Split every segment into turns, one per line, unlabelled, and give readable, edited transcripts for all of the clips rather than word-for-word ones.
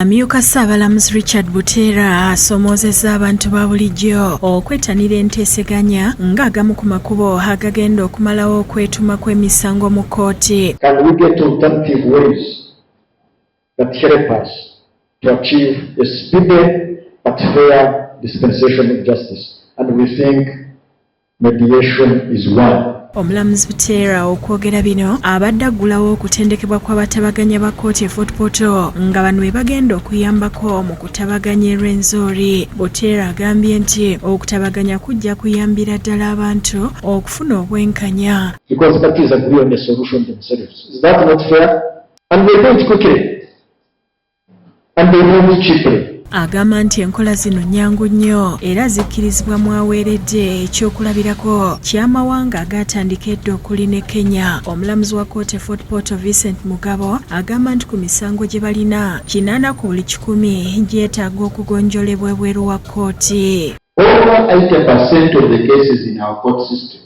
Amyuka Ssaabalamuzi Richard Buteera asomoozezza abantu ba bulijjo okwettanira enteeseganya ng'agamu ku makubo agagenda okumalawo okwetuuma kw'emisango mu kkooti.
Can we get alternative ways that help us to achieve a speedy but fair dispensation of justice? And we think mediation is one.
Omulamuzi Buteera okwogera bino abadde aggulawo okutendekebwa kw'abatabaganya ba kkooti e Fort Portal nga bano be bagenda okuyambako mu kutabaganya Rwenzori. Buteera agambye nti okutabaganya kujja kuyambira ddala abantu okufuna obwenkanya.
Because parties agree on the solution themselves. Is that not fair? And they do it quickly. And they do it cheaply.
Agamba nti enkola zino nnyangu nnyo era zikkirizibwa mu aweeredde ekyokulabirako ky'amawanga agatandika okuli ne Kenya. Omulamuzi wa kkooti e Fort Portal Vincent Mugabo agamba nti ku misango gye balina 80 ku buli 100 gyetaaga okugonjolebwa ebweru wa kkooti.
Over 80% of the cases in our court system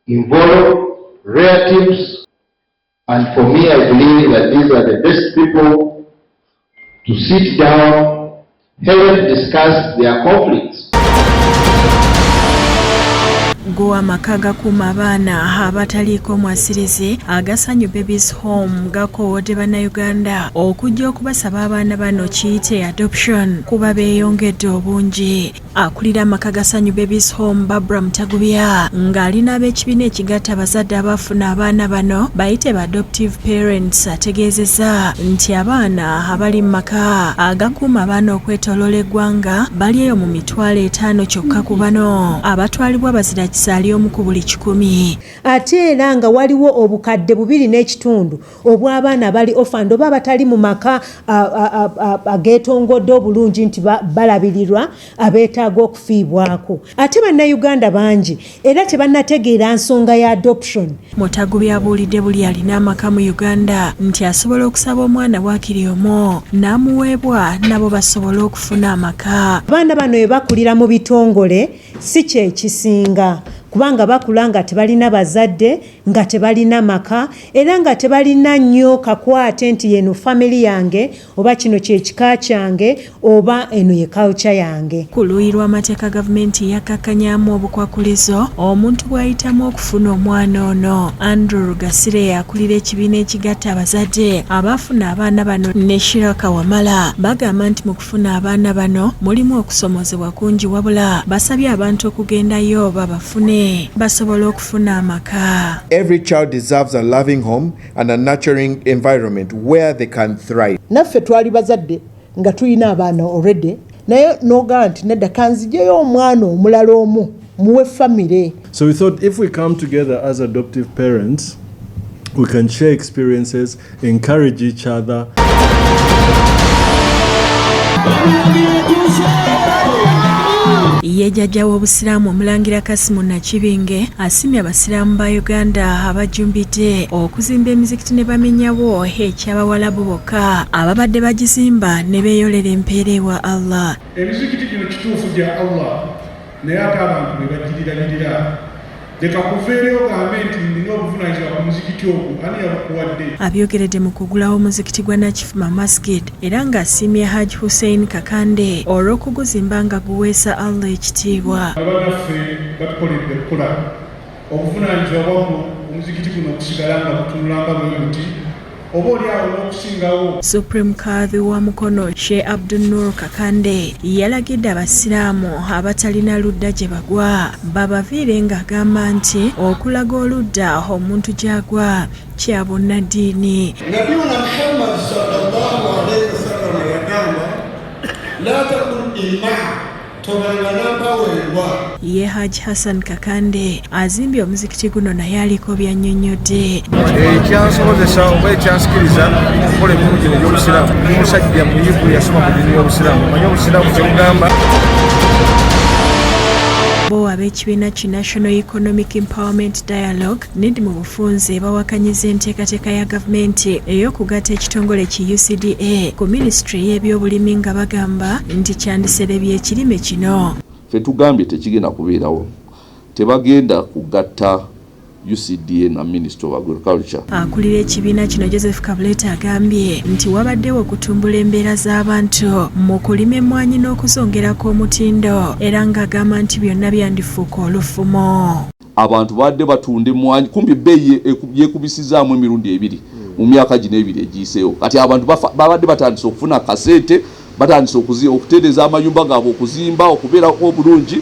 involve relatives, and for me I believe that these are the best people to sit down, help discuss their conflicts.
Goa amaka gakuuma abaana abataliiko mwasirizi agasanyu Babies Home gakoowodde bannayuganda okujja okubasaba abaana bano kiyite adoption kuba beeyongedde obungi. Akulira amaka gasanyu Babies Home Barbara Mutagubya ng'alina ab'ekibiina ekigatta abazadde abaafuna abaana bano bayite ba adoptive parents ategeezezza nti abaana abali mu maka agakuuma abaana okwetooloola eggwanga bali eyo mu 50 kyokka ku bano abatwalibwa bazira kisaali omu ku buli 100.
Ate era nga waliwo obukadde 2.5 obw'abaana bali orphaned oba batali mu maka ageetongodde obulungi nti balabirirwa abeetaaga okufiibwako. Ate bannayuganda bangi era tebannategeera nsonga ya adoption.
Mutagubya abuulidde buli alina amaka mu Uganda nti asobola okusaba omwana waakiri omu n'amuweebwa nabo basobola okufuna amaka.
Abaana bano bwe bakulira mu bitongole si kye kisinga kubanga bakula nga tebalina bazadde nga tebalina maka era nga tebalina nnyo kakwate nti yeno family yange oba kino kyekika kyange oba eno ye culture yange.
Ku luuyi lw'amateeka gavumenti yakakkanyamu obukwakulizo omuntu bw'ayitamu okufuna omwana ono. Andrew Gasire akulira ekibiina ekigatta abazadde abaafuna abaana bano ne Shiraka Wamala bagamba nti mu kufuna abaana bano mulimu okusomozebwa kungi wabula basabye abantu okugendayo babafune basobola okufuna amaka.
Every child deserves a loving home and a nurturing environment where they can thrive.
Naffe twali bazadde nga tulina abaana already naye n'ogamba nti nedda kanzijeyo omwana omulala omu muwe family.
So we thought if we come together as adoptive parents, we can share experiences, encourage each other.
Ye jjajja w'obusiraamu omulangira Kasimu Nakibinge asimye abasiraamu ba Uganda abajumbidde okuzimba emizikiti ne bamenyawo eky'abawalabu bokka ababadde bagizimba ne beeyolera empeera ewa Allah.
Emizikiti gino kituufu gya Allah naye ate abantu ne bagiriranirira. Leka kuveereyo gambe nti nina obuvunaanyizibwa ku muzikiti ogwo ani yabukuwadde.
Abyogeredde mu kuggulawo omuzikiti gwa Nakifuma Masjid era ng'asiimye Haji Hussein Kakande olw'okuguzimba nga guweesa Allah ekitiibwa.
Abannaffe batukoledde okukola obuvunaanyizibwa bwabwo omuzikiti guno okusigala nga butunulanga bwe buti oba oliawo n'okusingawo.
Supreme Kadhi wa Mukono Sheikh Abdul Nur Kakande yalagidde abasiraamu abatalina ludda gye bagwa babaviire ng'agamba nti okulaga oludda omuntu gy'agwa kya bunnaddiini.
Nabiyuna Muhammad sallallahu alayhi wasallam yagamba la takun imma
ye Haji Hassan Kakande azimbye omuzikiti guno naye aliko byannyonnyodde.
Ekyansobozesa oba ekyansikiriza okukola emirimu gino egy'obusiraamu omusajja muyivu yasoma ku ddiini y'obusiraamu omanyi obusiraamu kyebugamba.
Bo ab'ekibiina ki National Economic Empowerment Dialogue NED mu bufunze bawakanyiza enteekateeka ya gavumenti ey'okugatta ekitongole ki UCDA ku minisitule y'ebyobulimi nga bagamba nti kyandiserebye ekirime kino.
Ffe tugambye tekigenda kubeerawo. Tebagenda kugatta UCDA na Minister of Agriculture.
Akulira ekibiina kino Joseph Kabuleta agambye nti wabaddewo okutumbula embeera z'abantu mu kulima emmwanyi n'okuzongerako omutindo era ng'agamba nti byonna byandifuuka olufumo.
Abantu badde batunda emmwanyi kumpi bbeeyi yeekubisizaamu emirundi 2 mu myaka gino 2 egiyiseewo. Kati abantu babadde batandise okufuna kasente, batandise okutereeza amayumba gaabwe okuzimba okubeerako obulungi.